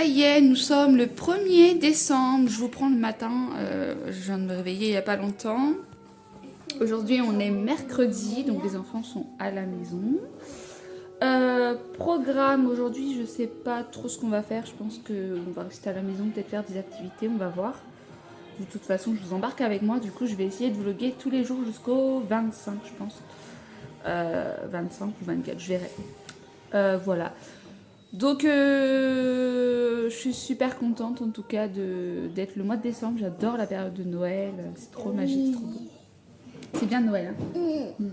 Ça y est, nous sommes le 1er décembre. Je vous prends le matin. Je viens de me réveiller il n'y a pas longtemps. Aujourd'hui, on est mercredi, donc les enfants sont à la maison. Programme aujourd'hui, je sais pas trop ce qu'on va faire. Je pense qu'on va rester à la maison, peut-être faire des activités, on va voir. De toute façon, je vous embarque avec moi. Du coup, je vais essayer de vlogger tous les jours jusqu'au 25, je pense. 25 ou 24, je verrai. Voilà. Donc, je suis super contente en tout cas d'être le mois de décembre. J'adore la période de Noël. C'est trop magique, c'est trop beau. C'est bien Noël. Hein.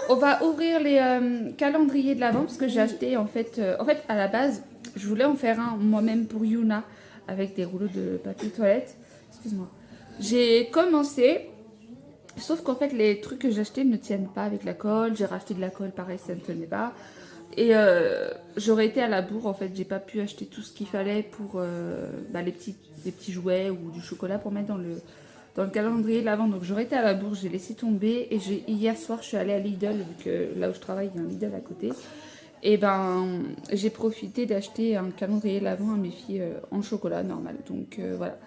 On va ouvrir les calendriers de l'Avent parce que j'ai acheté en fait à la base, je voulais en faire un moi-même pour Yuna avec des rouleaux de papier toilette. Excuse-moi. J'ai commencé, sauf qu'en fait les trucs que j'ai achetés ne tiennent pas avec la colle. J'ai racheté de la colle, pareil, ça ne tenait pas. Et j'aurais été à la bourre en fait, j'ai pas pu acheter tout ce qu'il fallait pour les petits jouets ou du chocolat pour mettre dans le calendrier de l'Avent. Donc j'aurais été à la bourre, j'ai laissé tomber et hier soir je suis allée à Lidl, vu que là où je travaille il y a un Lidl à côté. Et ben j'ai profité d'acheter un calendrier de l'Avent à mes filles en chocolat normal. Donc voilà,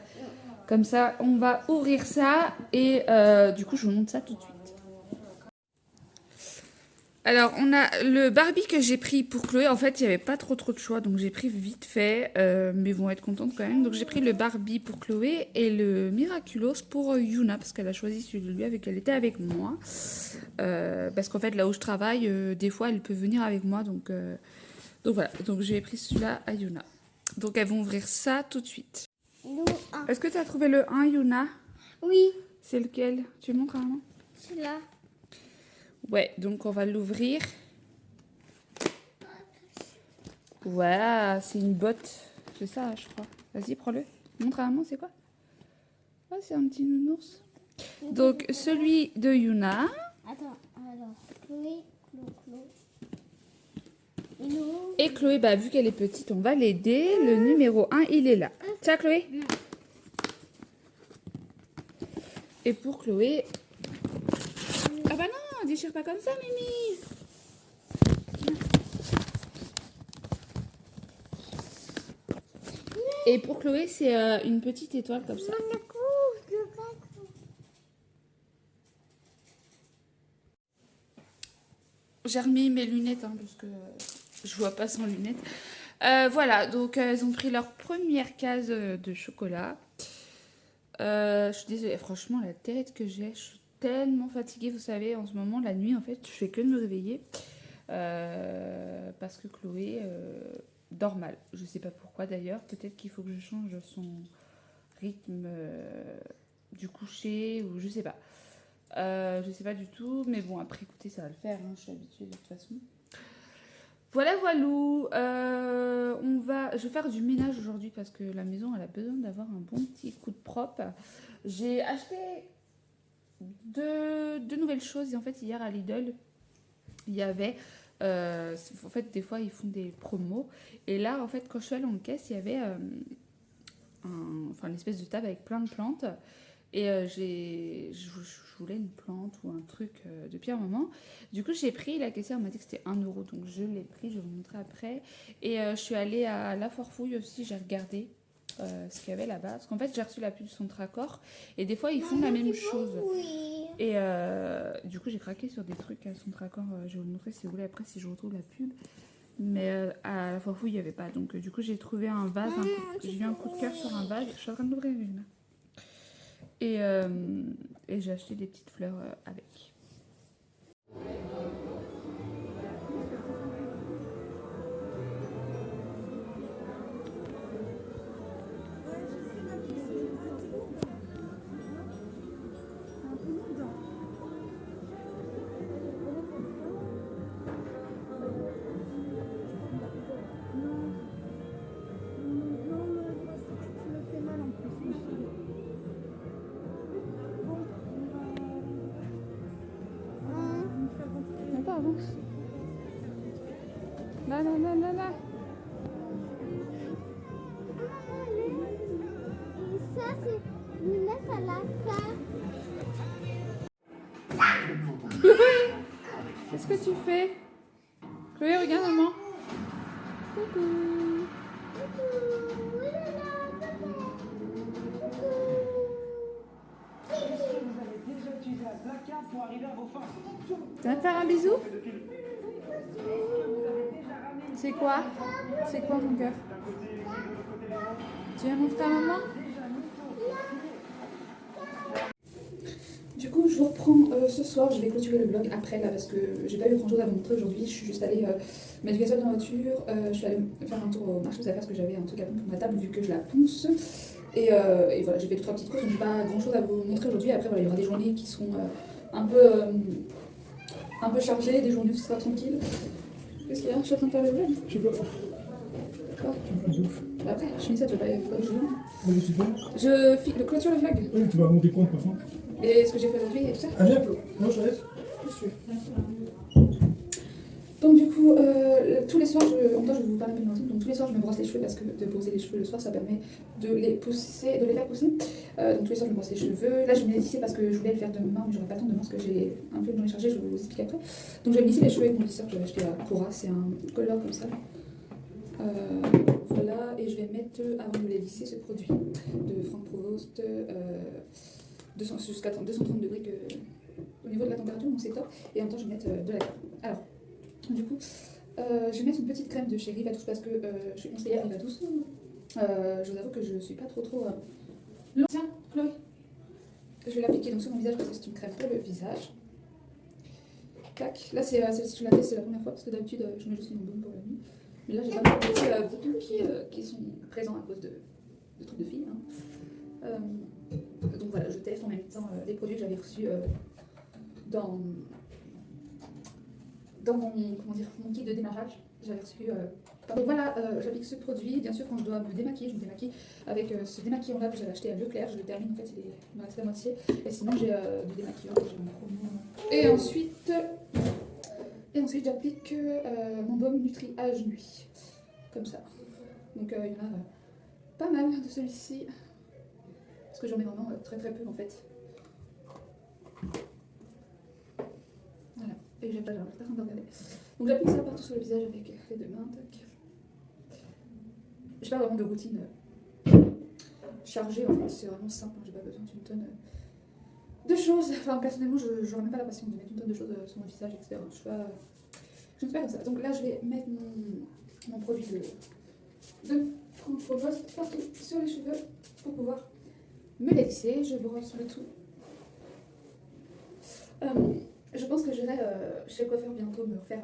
comme ça on va ouvrir ça et du coup je vous montre ça tout de suite. Alors, on a le Barbie que j'ai pris pour Chloé. En fait, il n'y avait pas trop de choix, donc j'ai pris vite fait. Mais ils vont être contentes quand même. Donc, j'ai pris le Barbie pour Chloé et le Miraculous pour Yuna, parce qu'elle a choisi celui avec elle était avec moi. Parce qu'en fait, là où je travaille, des fois, elle peut venir avec moi. Donc voilà. Donc, j'ai pris celui-là à Yuna. Donc, elles vont ouvrir ça tout de suite. Est-ce que tu as trouvé le 1, Yuna? Oui. C'est lequel? Tu montres à maman? Celui-là. Ouais, donc on va l'ouvrir. Voilà, c'est une botte. C'est ça, je crois. Vas-y, prends-le. Montre à maman, c'est quoi? Oh, c'est un petit nounours. Donc, celui de Yuna. Attends, alors, Chloé. Et Chloé, bah, vu qu'elle est petite, on va l'aider. Le numéro 1, il est là. Tiens, Chloé. Et pour Chloé... Ah bah non, déchire pas comme ça, Mimi. Et pour Chloé, c'est une petite étoile comme ça. J'ai remis mes lunettes hein, parce que je vois pas sans lunettes. Voilà, donc elles ont pris leur première case de chocolat. Je suis désolée, franchement, la tête que j'ai, je suis tellement fatiguée. Vous savez, en ce moment, la nuit, en fait, je fais que de me réveiller. Parce que Chloé dort mal. Je sais pas pourquoi d'ailleurs. Peut-être qu'il faut que je change son rythme du coucher ou je sais pas. Je sais pas du tout, mais bon, après, écoutez, ça va le faire. Hein, je suis habituée de toute façon. Voilà, voilou. Je vais faire du ménage aujourd'hui parce que la maison, elle a besoin d'avoir un bon petit coup de propre. J'ai acheté deux nouvelles choses. Et en fait, hier à Lidl, il y avait... en fait, des fois, ils font des promos. Et là, en fait, quand je suis allée en caisse, il y avait une espèce de table avec plein de plantes. Et je voulais une plante ou un truc depuis un moment. Du coup, j'ai pris, la caissière m'a dit que c'était 1 €. Donc, je l'ai pris, je vais vous montrer après. Et je suis allée à La Forfouille aussi, j'ai regardé ce qu'il y avait là-bas. Parce qu'en fait, j'ai reçu la pub de Sontracor. Et des fois, ils font la même chose. Et du coup, j'ai craqué sur des trucs à Sontracor. Je vais vous montrer si vous voulez après, si je retrouve la pub. Mais à La Forfouille, il n'y avait pas. Donc, du coup, j'ai trouvé un vase. J'ai eu un coup de cœur sur un vase. Je suis en train d'ouvrir une. Et j'ai acheté des petites fleurs avec. Là, là, là, là, là. Ça, c'est une laisse à la fin. Chloé, qu'est-ce que tu fais? Chloé, regarde maman. Coucou. Coucou. Oulala, papa. Coucou. Vous avez déjà utilisé un placard pour arriver à vos fins. Tu vas me faire un bisou? Est-ce que vous avez déjà ramené C'est quoi? C'est quoi mon cœur? Tu viens montrer à maman? Du coup, je vous reprends ce soir. Je vais clôturer le vlog après là parce que j'ai pas eu grand chose à vous montrer aujourd'hui. Je suis juste allée mettre du gazole dans la voiture. Je suis allée faire un tour au marché aux affaires parce que j'avais un truc à prendre pour ma table vu que je la ponce. Et voilà, j'ai fait 2-3 petites courses donc j'ai pas grand chose à vous montrer aujourd'hui. Après, voilà, il y aura des journées qui seront un peu chargées, des journées où ce sera tranquille. Qu'est-ce qu'il y a? Je suis en train de faire le vlog. Je sais pas. Quoi? Tu fais de ouf. Après, je finis ça, tu vas pas que je filme. Vas-y, tu fais. Je clôture le vlog. Oui, tu vas monter compte par contre. Et ce que j'ai fait aujourd'hui et tout ça. Ah, viens un peu. Non, je reste. Je suis. Donc du coup, tous les soirs, en même temps je vais vous parler un peu de ma routine. Donc tous les soirs je me brosse les cheveux parce que de poser les cheveux le soir ça permet de les faire pousser. Donc tous les soirs je me brosse les cheveux. Là je vais me les lisser parce que je voulais le faire demain mais j'aurai pas le temps demain parce que j'ai un peu une journée chargée, je vais vous expliquer après. Donc je vais me lisser les cheveux avec mon lisseur que j'avais acheté à Cora, c'est un color comme ça. Voilà, et je vais mettre avant de les lisser ce produit de Franck Provost jusqu'à 230 degrés au niveau de la température, donc c'est top. Et en même temps je vais mettre de la crème. Alors, du coup, je vais mettre une petite crème de chez Riva Douce parce que je suis conseillère Riva Douce. Je vous avoue que je suis pas trop longue. Tiens, Chloé, je vais l'appliquer donc sur mon visage parce que c'est une crème pour le visage. Tac, là celle-ci je la teste, c'est la première fois parce que d'habitude je mets juste une baume pour la nuit. Mais là j'ai pas mal de boutons qui sont présents à cause de trucs de filles. Hein. Donc voilà, je teste en même temps les produits que j'avais reçus dans mon kit de démarrage. J'avais reçu. Donc voilà, j'applique ce produit. Bien sûr, quand je dois me démaquiller, je me démaquille avec ce démaquillant là que j'avais acheté à Leclerc. Je le termine en fait, il me reste la moitié. Et sinon, j'ai du démaquillant que j'ai en promo. Et ensuite j'applique mon baume Nutri-Âge Nuit. Comme ça. Donc il y en a pas mal de celui-ci. Parce que j'en mets vraiment très très peu en fait. Voilà. Et j'ai pas personne de regarder. Donc j'applique ça partout sur le visage avec les deux mains. Tac. J'ai pas vraiment de routine chargée en fait. C'est vraiment simple. J'ai pas besoin d'une tonne de choses. Enfin personnellement, je n'aurais même pas la patience de mettre une tonne de choses sur mon visage, etc. Je ne suis pas comme ça. Donc là, je vais mettre mon produit de Franck Provost partout sur les cheveux pour pouvoir me les lisser. Je brosse le tout. Je pense que j'irai chez le coiffeur bientôt me refaire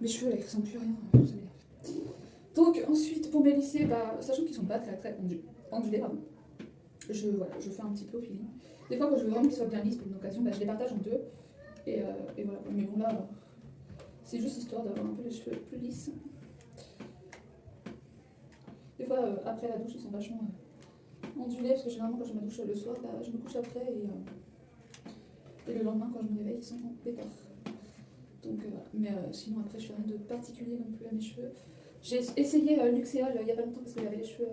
mes cheveux là, ils ressemblent plus à rien. Ça m'énerve. Donc ensuite, pour mes lisser, sachant qu'ils sont pas très très ondulés, pardon, je fais un petit peu au feeling. Des fois, quand je veux vraiment qu'ils soient bien lisses pour une occasion, je les partage en deux. Et voilà. Mais bon, là, c'est juste histoire d'avoir un peu les cheveux plus lisses. Des fois, après la douche, ils sont vachement ondulés parce que généralement, quand je me douche le soir, je me couche après et le lendemain, quand je me réveille, ils sont en pétard. Donc, mais sinon, après, je fais rien de particulier non plus à mes cheveux. J'ai essayé Luxéol il y a pas longtemps parce que j'avais les cheveux.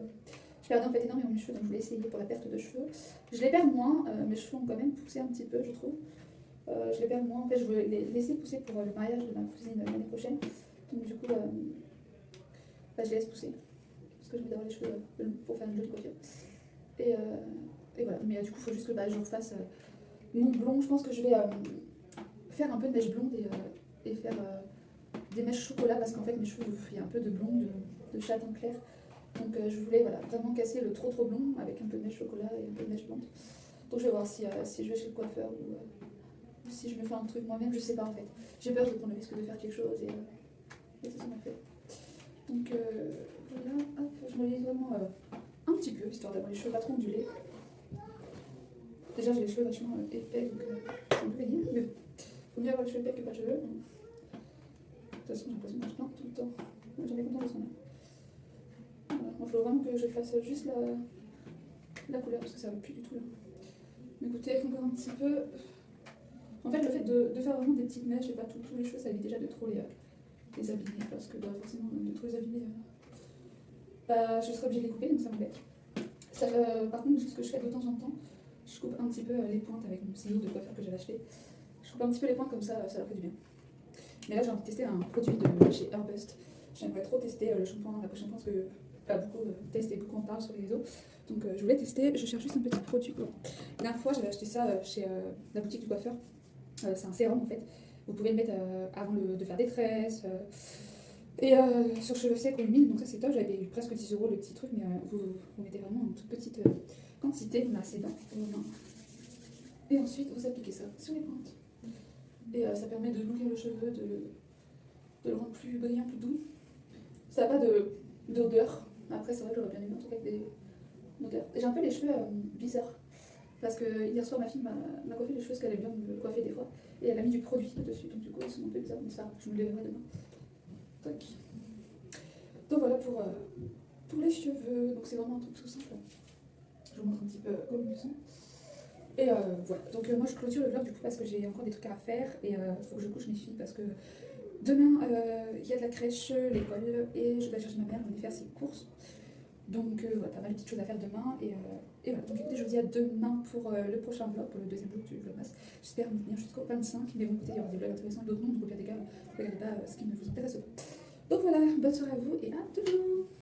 Je perdais en fait énormément mes cheveux, donc je voulais essayer pour la perte de cheveux. Je les perds moins, mes cheveux ont quand même poussé un petit peu, je trouve. Je les perds moins, en fait, je voulais les laisser pousser pour le mariage de ma cousine l'année prochaine. Donc, du coup, je les laisse pousser. Parce que j'ai envie d'avoir les cheveux longs pour faire une jolie coiffure. Et voilà, mais du coup, il faut juste que je refasse mon blond. Je pense que je vais faire un peu de mèche blonde et faire des mèches chocolat parce qu'en fait mes cheveux il y a un peu de blond, de châtain clair. Donc je voulais vraiment casser le trop blond avec un peu de mèche chocolat et un peu de mèche blonde. Donc je vais voir si je vais chez le coiffeur ou si je me fais un truc moi-même, je sais pas en fait. J'ai peur de prendre le risque de faire quelque chose et c'est ce qu'on a fait. Donc voilà, hop, je me lisse vraiment un petit peu histoire d'avoir les cheveux pas trop ondulés. Déjà j'ai les cheveux vachement épais donc c'est un peu pénible, mais faut mieux avoir les cheveux épais que pas de cheveux. De toute façon, j'ai l'impression que je plains tout le temps. J'en ai content de son air. Voilà. Il faut vraiment que je fasse juste la couleur parce que ça va plus du tout là. Mais écoutez, encore un petit peu. En fait, le fait de faire vraiment des petites mèches et pas tous les cheveux, ça évite déjà de trop les abîmer parce que forcément, de trop les abîmer, je serais obligée de les couper donc ça m'embête. Par contre, ce que je fais de temps en temps, je coupe un petit peu les pointes avec mon ciseau de coiffeur que j'avais acheté. Je coupe un petit peu les pointes comme ça leur fait du bien. Mais là, j'ai envie de tester un produit de chez Herbust. j'aimerais trop tester le shampoing, l'après-shampoing, parce que pas beaucoup testent et beaucoup en parlent sur les réseaux. Donc je voulais tester, je cherche juste un petit produit. Bon. La dernière fois, j'avais acheté ça chez la boutique du coiffeur. C'est un sérum en fait. Vous pouvez le mettre avant de faire des tresses. Et sur cheveux secs ou humides, donc ça c'est top. J'avais payé presque 10 € le petit truc, mais vous mettez vraiment une toute petite quantité, vous massez dans vos mains. Et ensuite vous appliquez ça sur les pointes. Et ça permet de nourrir le cheveu, de le rendre plus brillant, plus doux. Ça n'a pas d'odeur. Après, c'est vrai que j'aurais bien aimé un truc avec des odeurs. Et j'ai un peu les cheveux bizarres. Parce que hier soir, ma fille m'a coiffé les cheveux, parce qu'elle aime bien me coiffer des fois. Et elle a mis du produit dessus, donc du coup, ils sont un peu bizarres. Mais ça, je me les verrai demain. Tac. Donc voilà pour les cheveux. Donc c'est vraiment un truc tout simple. Je vous montre un petit peu comme ils sont. Et voilà. Donc moi, je clôture le vlog du coup parce que j'ai encore des trucs à faire. Et il faut que je couche mes filles parce que demain, il y a de la crèche, l'école, et je dois chercher ma mère, elle va faire ses courses. Donc voilà, pas mal de petites choses à faire demain. Et voilà, donc écoutez, je vous dis à demain pour le prochain vlog, pour le deuxième vlog du vlogmas. J'espère me tenir jusqu'au 25. Mais bon, écoutez, il y aura des vlogs intéressants et d'autres non. Donc au pire des cas, regardez pas ce qui ne vous intéresse pas. Donc voilà, bonne soirée à vous et à demain.